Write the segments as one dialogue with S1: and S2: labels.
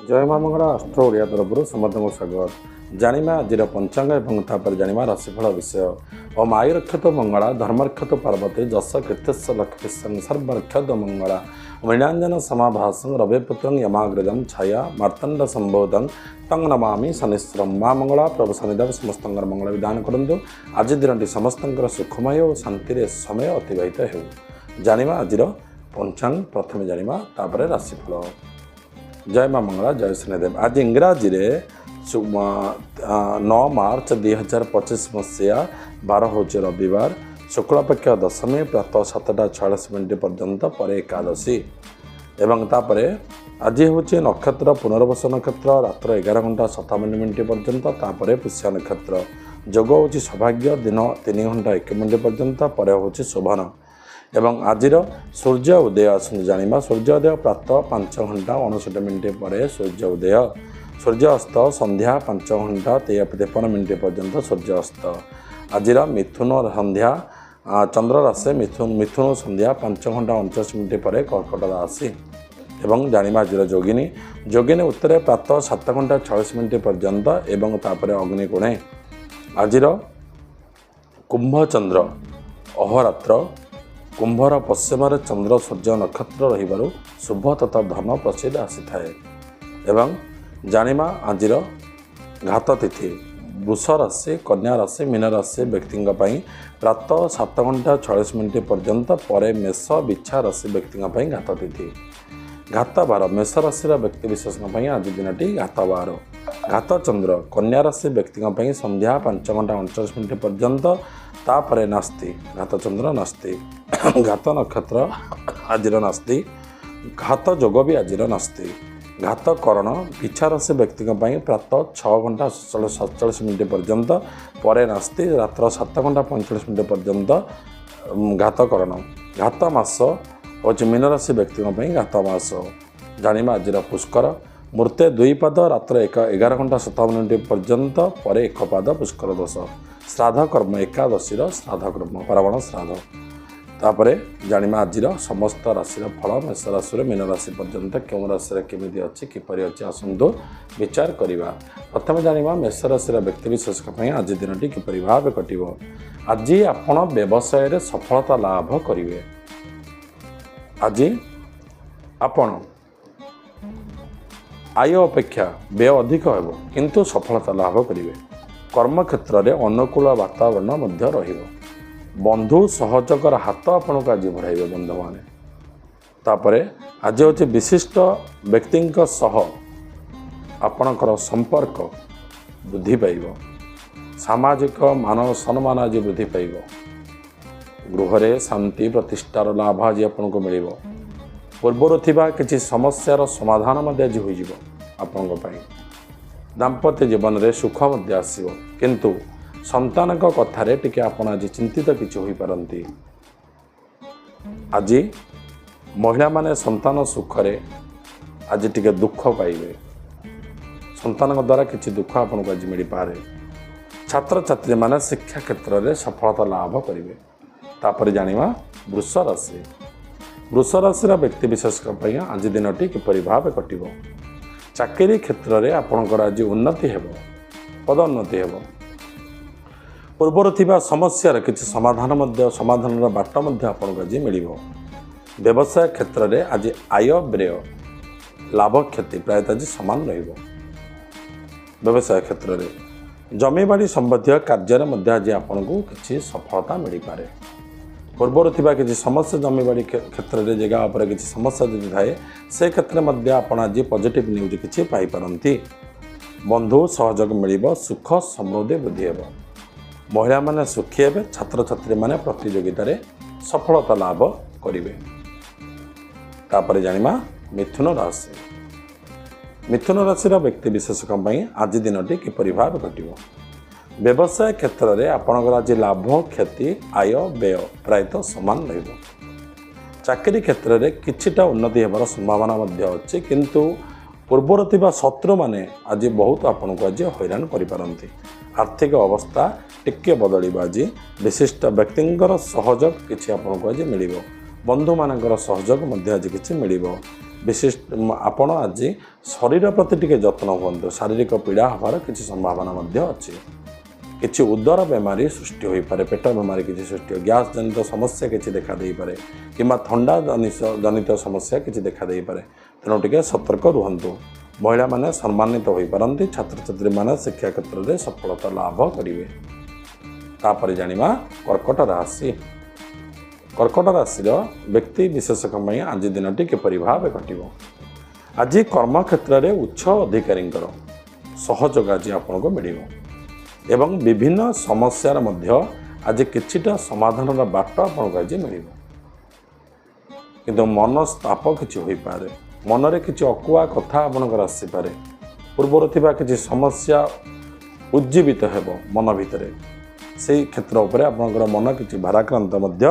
S1: जय माँ मंगला अष्ट्र ओडिया तरफ समस्त स्वागत जानिमा आज पंचांग और तापर जानिमा राशिफल विषय ओम आयुरक्षत मंगला धर्मरक्षत पार्वती जस कीर्तिस्व लक्ष्मीसं सर्वरक्षत मंगला मृणांजन समाभासं रविपुत्रं यमाग्रजं छाया मार्तंड संबोधं तंग नमामि शनिश्रम माँ मंगला प्रभु शनिदेव समस्त मंगल विधान करंतु आज दिन समस्त सुखमय और शांति समय अतिबाहित हो जानिमा आज पंचांग प्रथम जानिमा तापर राशिफल जय माँ मंगला जय शनिदेव आज इंग्राजी 9 मार्च 2025 मसीहा 12 हूँ रविवार शुक्लपक्ष दशमी प्रातः 7:46 पर्यंत पर एकादशी एवं तापर आज हूँ नक्षत्र पुनर्वस नक्षत्र रात्र 11:57 पर्यंत तापर पुष्य नक्षत्र जोग हूँ सौभाग्य दिन 3 घंटा 1 मिनिट पर्यंत पर हूँ शोभन एवं आज सूर्य उदय आसतु जानिबा सूर्योदय प्रातः 5:59 पर सूर्य उदय सूर्य अस्त संध्या 5:53 पर्यंत सूर्य अस्त आज मिथुन संध्या चंद्र राशि मिथुन संध्या 5:49 पर कर्कट राशि एवं जानिबा आज जोगिनी उत्तर प्रातः 7:46 पर्यंत एवं तापर अग्निकोणे आज कुंभ चंद्र अहोरात्र कुंभर पश्चिम चंद्र सूर्य नक्षत्र रही शुभ तथा धन प्रसिद्ध आसी थाए एवं जानिमा आज घात तिथि वृष राशि कन्या राशि मीन राशि व्यक्ति प्रातः 7:46 पर्यंत पर मेष बिछा राशि व्यक्ति घात तिथि घात बार मेष राशि व्यक्ति विशेष आज दिन घात बार घात चंद्र कन्या राशि व्यक्ति संध्या 5:49 पर्यंत तापर नास्ति घात चंद्र नास्ति घात नक्षत्र आज नास्ति घात जोग भी आज नास्ति घात करण पिछा राशि व्यक्ति प्रातः 6:47 पर्यंत पर नास्ति रात्र 7:45 पर्यंत घात करण घात मास हूँ मीन राशि व्यक्ति घात मास जानिबा आज पुष्कर मूर्ते 2 पाद रात्र 11:57 पर्यंत पर 1 पाद पुष्कर दोष श्राद्ध कर्म एकादशी श्राद्ध कर्म पारावण श्राद्ध तापर जानिबा आज समस्त राशि फल मेष राशि मीन राशि पर्यंत क्यों राशि केमी अच्छी किपर अच्छी आसतु विचार करवा प्रथम जानिबा मेष राशि व्यक्तिविशेष आज दिन किपर भाव कटिव आज आपण व्यवसाय सफलता लाभ करेंगे आज आपण आय अपेक्षा व्यय अधिक हो किंतु सफलता लाभ करेंगे कर्म क्षेत्र में अनुकूल वातावरण मध्य रहिबो बंधु सहयोगर हाथ आपन को आज बढ़ाइबे बंधु माने तापरे आज हूँ विशिष्ट व्यक्ति सह आपणकर संपर्क वृद्धि पाइब सामाजिक मान सम्मान आज वृद्धि पाइब गृह शांति प्रतिष्ठार लाभ आज आपन को मिल पूर्वर थिबा किसी समस्यार समाधान आज हो दाम्पत्य जीवन में सुख आसो किंतु संतान कथार टिके आपण आज चिंतित किसी हो पारती आज महिला माने संतान सुखरे आज टिके दुख पाइबे संतान द्वारा किसी दुख आपन को आज मिल पारे छात्र छात्री माने शिक्षा क्षेत्र में सफलता लाभ करेंगे तापर जानिबा वृष राशि व्यक्ति विशेष आज दिन किपरि भाव कटिब चाकरी क्षेत्र में आपणकर आज उन्नति हेब पदोन्नति हेब पूर्वर थिबा समस्यार किसी समाधान बाट आपको आज मिल व्यवसाय क्षेत्र में आज आय व्यय लाभ क्षति प्रायतः आज सामान रहिबो व्यवसाय क्षेत्र में जमीबाड़ी संबंधी कार्य आज आपको किसी सफलता मिल पारे पूर्वर थिबा किसी समस्या जमीबाड़ी क्षेत्र में जगह पर किसी समस्या जदि थाए से क्षेत्र में आप आज पॉजिटिव न्यूज किसी पाइपारती बंधु सहयोग मिल सुख समृद्धि वृद्धि हेब महिला माने सुखी हे छात्र छात्री माने प्रतियोगितार सफलता लाभ करेंगे तापर जानिबा मिथुन राशि व्यक्ति विशेष आज दिन किपरि भाव कटिब व्यवसाय क्षेत्र में आपणकर आज लाभ क्षति आय व्यय प्रायतः सामान रहिबो चाकरी क्षेत्र में किछिटा उन्नति हेबार संभावना अच्छी किंतु पूर्वर थिबा शत्रु माने आज बहुत आपन को आज हैरान करि पारंती आर्थिक अवस्था टिके बदलिबा आज विशिष्ट व्यक्तिंकर सहयोग किछि आपन को आज मिलिबो बंधु मानकर सहयोग मध्य आज किछि मिलिबो विशिष्ट आपण आज शरीर प्रति टिके जत्न हुअन्तु शारीरिक पीड़ा हबार किसी संभावना मध्य अछि किछि उदर बेमारी सृष्टि होई पारे पेट बेमारी किछि सृष्टि हो गैस जनित समस्या किछि देखा देई पारे किंबा ठंडा जनित समस्या किछि देखा देई पारे तेणु टिके सतर्क रुहन्तु महिला माने सम्मानित होई पारंती छात्र छात्री माने शिक्षा क्षेत्र में सफलता लाभ करिवे। तापर जानिबा कर्कट राशि कर्कट राशि व्यक्ति विशेषक आज दिनटी किपरि भाव घटिबो। आज कर्म क्षेत्र में उच्च अधिकारी सहयोग आज आपको मिलिबो एवं विभिन्न समस्यार मध्य आज किछिटा समाधान बाट आपको आज मिलिबो किंतु मनस्ताप किछि होई पारे मनरे किछि अकुआ कथा आपनकर आसीपारे पूर्वर थिबा किछि समस्या उज्जीवित हेबो मन भितरे से क्षेत्र उपरे आपनकर मन किछि भाराक्रांत मध्य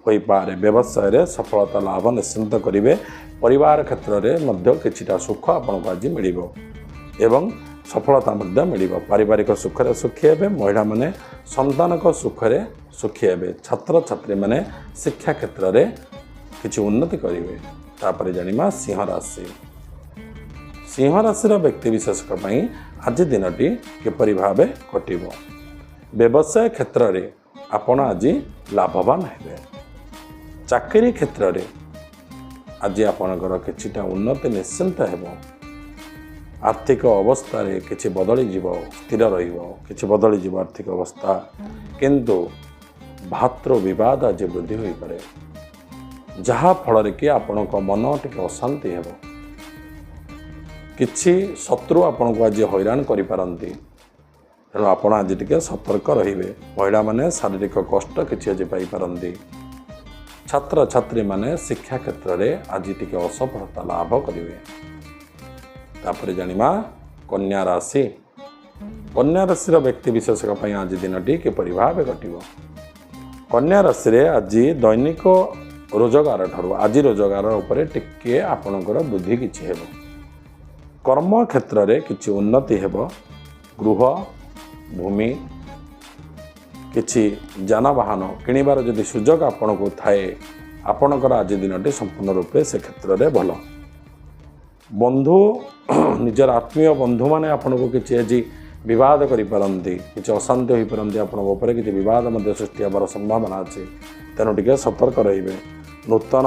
S1: होई पारे व्यवसाय रे सफलता लाभ निश्चिंत करिवे परिवार क्षेत्र रे मध्य किछिटा सुख आपनको आज मिलिबो एवं सफलता मध्य मिलिबो पारिवारिक सुख रे सुखी हेबे महिला माने संतान को सुख रे सुखी हेबे छात्र छात्री माने शिक्षा क्षेत्र रे किछि उन्नति करिवे। तापर जानिमा सिंह राशि सिंह राशि व्यक्ति विशेषक आज दिनटी किपरि भावे कटिबो। व्यवसाय क्षेत्र में आपण आज लाभवान हेबे चाकरी क्षेत्र में आज आपणकर किछिटा उन्नति निश्चिंत हेबो आर्थिक अवस्था रे किछि बदली जीवो स्थिर रहिबो किछि बदली जीवो आर्थिक अवस्था किंतु भातृ विवाद आज वृद्धि होई पारे जहा फल कि आपण मन टिके अशांति हेबो किछि शत्रु आपण को आज हैरान करि पारंती तेणु आपण आज टिके सतर्क रहिबे महिला माने शारीरिक कष्ट किछि आज पाई पारंती छात्र छात्री माने शिक्षा क्षेत्र में आज टिके असफलता लाभ करिवे। तापर जानिमा कन्या राशि व्यक्ति विशेषक आज दिनटी किपरि भावे कटिबो। कन्या राशि रे आज दैनिक रोजगार ठारू आज रोजगार उपरे टिके आपणकर बुद्धि किछि हेबो कर्म क्षेत्र में किछि उन्नति हेबो गृह भूमि किछि जानवाहन किणिबार जदि सुजोग आपको थाए आपणकर आज दिनटी संपूर्ण रूपे से क्षेत्र में भल बंधु निजर आत्मीय बंधु माने आपको किछि आज विवाद करिपारंती किछि अशांति होई पारंती आपणक उपरे किछि विवाद मध्य सृष्टि होबार संभावना अछि तेणु टिके सतर्क रहिबे नूतन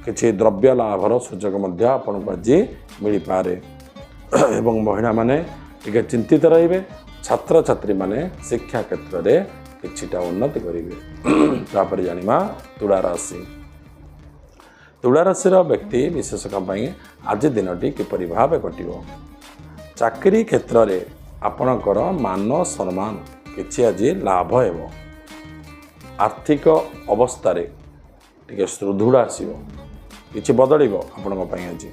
S1: किछि द्रव्य लाभर सुजोग मध्य आपको आज मिल पारे एवं महिला माने टिके चिंतित रहिबे छात्र छात्री माने शिक्षा क्षेत्र में किछिटा उन्नति करिवे। तापर जानिमा तुला राशि व्यक्ति विशेषक आज दिनटी किपरि भावे कटिबो। चाकरी क्षेत्र में आपणकर मान सम्मान किछि आज लाभ हेबो आर्थिक अवस्था रे टिके सुदृढ़ आसीबो किछि बदलिबो आपणक पई आज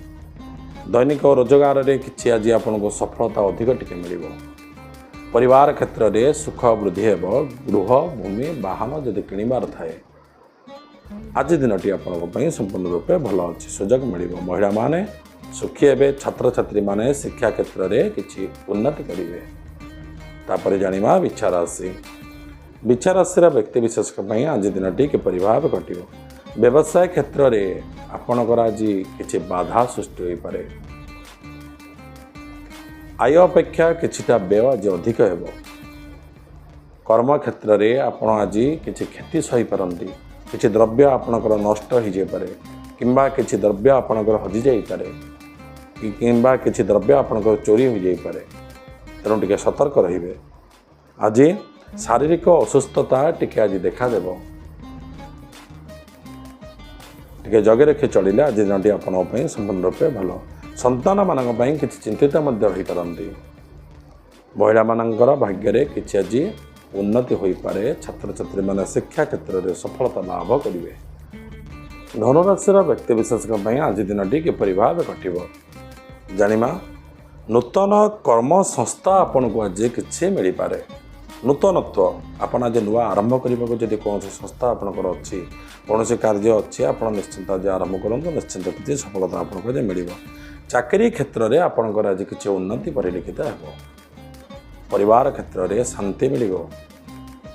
S1: दैनिक रोजगार रे किछि आज आपणको सफलता अधिक टिके मिलिबो परिवार क्षेत्र में सुख वृद्धि हेबो गृह भूमि वाहन जदि किणिबार थाए आज दिनटी आपणक पई संपूर्ण रूपे भल अछि सुजोग मिलिबो महिला माने सुखी हेबे छात्र छात्री माने शिक्षा क्षेत्र में किछि उन्नति करिवे। तापर जानिमा विच्छा राशि व्यक्ति विशेषक आज दिनटी किपरि भावे कटिबो। व्यवसाय क्षेत्र में आपणकर आज किछि बाधा सृष्टि होई पारे आय अपेक्षा किछिटा व्यय आज अधिक हेबो कर्म क्षेत्र में आपण आज किछि क्षति सही पारंती किछि द्रव्य आपणकर नष्ट हो जाय पारे किंबा किछि द्रव्य आपणकर हजि जाय पारे किंबा किछि द्रव्य आपणकर चोरी हो जाय पारे तेणु टिके सतर्क रहिबे आज शारीरिक असुस्थता टिके आज देखा देबो टिके जगे रखी चलिले आज दिनटी आपन पई संपूर्ण रूपे भल संतान मानक पई किछि चिंतित मध्य रही पारंती महिला मानकर भाग्य रे किछि आज उन्नति होई पारे छात्र छात्री माने शिक्षा क्षेत्र में सफलता लाभ करिवे। धनुराशि व्यक्ति विशेषक आज दिनटी किपरि भावे कटिबो। जानिमा नूतन कर्म संस्था आपन को आज किछि मिल पारे नूतनत्व आपन आज नुआ आरंभ करने जदि कौन संस्था आपंकर अच्छी कौन कार्य अच्छी आप निश्चिंत आज आरंभ करूँ निश्चिंत किसी सफलता आपको मिल चाकरी क्षेत्र में आपंकर आज किसी उन्नति परिलक्षित हो परिवार क्षेत्र में शांति मिल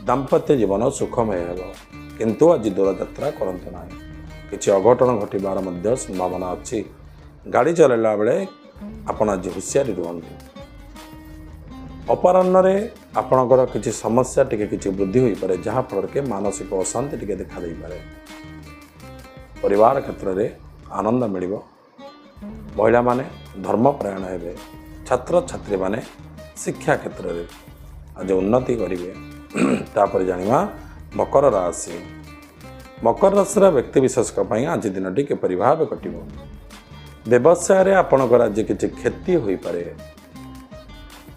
S1: दाम्पत्य जीवन सुखमय हो किंतु आज दूर यात्रा करतु ना कि अघटन घटबार संभावना अच्छी गाड़ी चलाइला बेले आपण आज हुसियारी रुहतु। अपराह्न आपणकर किसी समस्या टिके किसी वृद्धि हो पारे जहाँफल के मानसिक अशांति टिके देखा दे पारे। परिवार क्षेत्र में आनंद मिल महिला माने धर्मपरायण हेबे छात्र छात्री माने शिक्षा क्षेत्र में आज उन्नति करेंगे। तापर जानिबा मकर राशि। मकर राशि व्यक्ति विशेष आज दिनटी किपरि भाव कटिबो। व्यवसाय रे आपणकर आज किसी क्षति हो पारे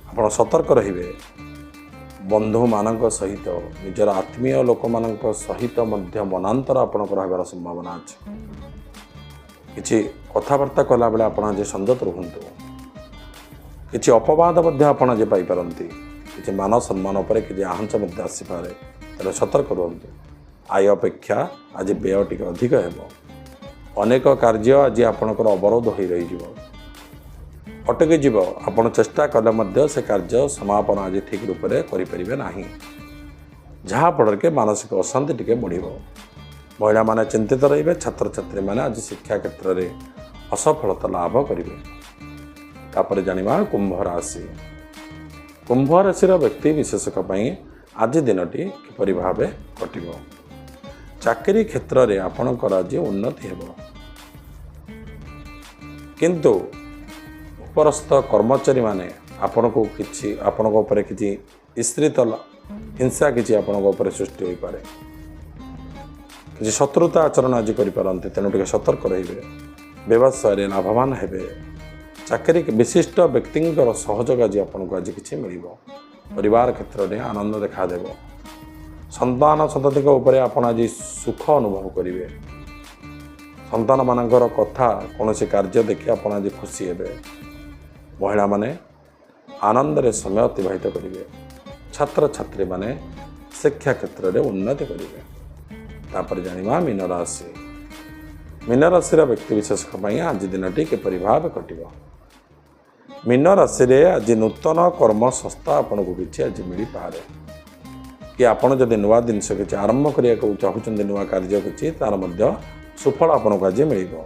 S1: आपण सतर्क रहिबे। बंधु मानक सहित निजर आत्मीय लोक मानक सहित मध्य मनांतर आपणकर होबार संभावना अछि। किछि कथाबार्ता कला बेले आपण आज संजत रुहंतु। किछि अपवाद मध्य आपण आज पाई परंती। किछि मान सम्मान उपरे किछि आंच मध्य आसी पारे तेरे सतर्क रुहंतु। आय अपेक्षा आज व्यय टिके अधिक हेबो। अनेक कार्य आज आपणकर अवरोध हो रही जीवो अटकी जीव। आपण चेष्टा कले मध्य से कार्य समापन आज ठीक रूप से करें ना जहाँफल के मानसिक अशांति टिके बढ़िबो। महिला माने चिंतित रहिबे। छात्र छात्री माने आज शिक्षा क्षेत्र में असफलता लाभ करेंगे। तापर जानिबा कुंभ राशि। कुंभ राशि व्यक्ति विशेषक आज दिनटी किपरि भावे कटिबो। चाकरी क्षेत्र में आपणकर आज उन्नति हेबो किंतु उपरस्थ कर्मचारी माने आपण को किछि आपणक उपरे किछि स्त्रीत हिंसा किछि आपणक उपरे सृष्टि हो पारे। किछि शत्रुता आचरण आज करि पारंते तेणु टिके सतर्क रहिबे। व्यवसाय रे लाभवान हेबे। चाकरी विशिष्ट व्यक्तिंकर सहयोग आज आपनको आज किछि मिलिबो। परिवार क्षेत्र में आनंद देखा देबो। संतान सन्तति उपरे आपण आज सुख अनुभव करेंगे। संतान मानकर कथा कौन कार्य देखि आपण आज खुशी हेबे। महिला माने आनंद रे समय अतिबाहित करेंगे। छात्र छात्री माने शिक्षा क्षेत्र में उन्नति करेंगे। तापर जानिबा मीन राशि। मीन राशि व्यक्ति विशेष आज दिनटी किपरि भाव कटिबो। मीन राशि रे आज नूतन कर्म संस्था आपन को किछि आज मिली पारे कि आपण जदि नुआ जिनस किछि आरंभ करिया को चाहुचंदी नुआ कार्य किछि तार मध्य सुफल आपन को आज मिलिबो।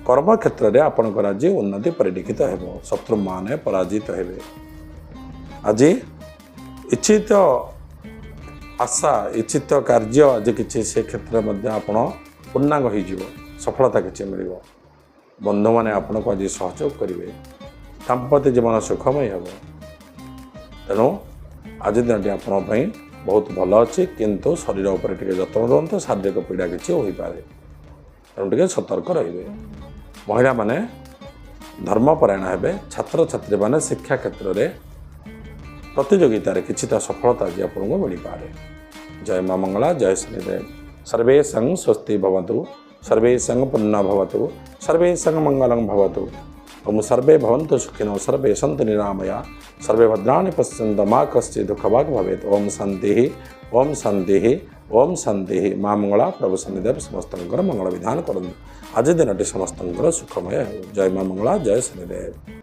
S1: कर्म क्षेत्र में आपणकर आज उन्नति परिलक्षित हेबो। शत्रु माने पराजित हेबे। आज इच्छित आशा इच्छित कार्य आज किछि से क्षेत्र में आपण पूर्णांग हो जीवो। सफलता किछि मिलिबो। बंधु माने आपण को आज सहयोग करिवे। दाम्पत्य जीवन सुखमय हेबो। तेणु आज दिनटी आपण पई बहुत भल अच्छी किंतु शरीर उपर टिके जत्न रुहतु। शारीरिक पीड़ा किसी हो पारे तेणु टिके सतर्क रहिबे। महिला माने धर्मपरायण हेबे। छात्र छात्री माने शिक्षा क्षेत्र में प्रतियोगिता किछिटा सफलता आज आपको मिल पारे। जय मां मंगला जय शनिदेव। सर्वेषां स्वस्ति भवतु। सर्वेषां पुण्य भवतु। सर्वेषां मंगलं भवतु। ओम सर्वे भवन्तु सुखिनो सर्वे सन्तु निरामया सर्वे भद्राणि पश्यन्तु मा कश्चित् दुःखभाग् भवेत्। ओम शांति ओम शांति ओम शांति। मां मंगला प्रभु शनिदेव समस्तंकर मंगल विधान करନ୍ତୁ। आज दिनटी समस्तंकर सुखमय हो। जय मां मंगला जय शनिदेव।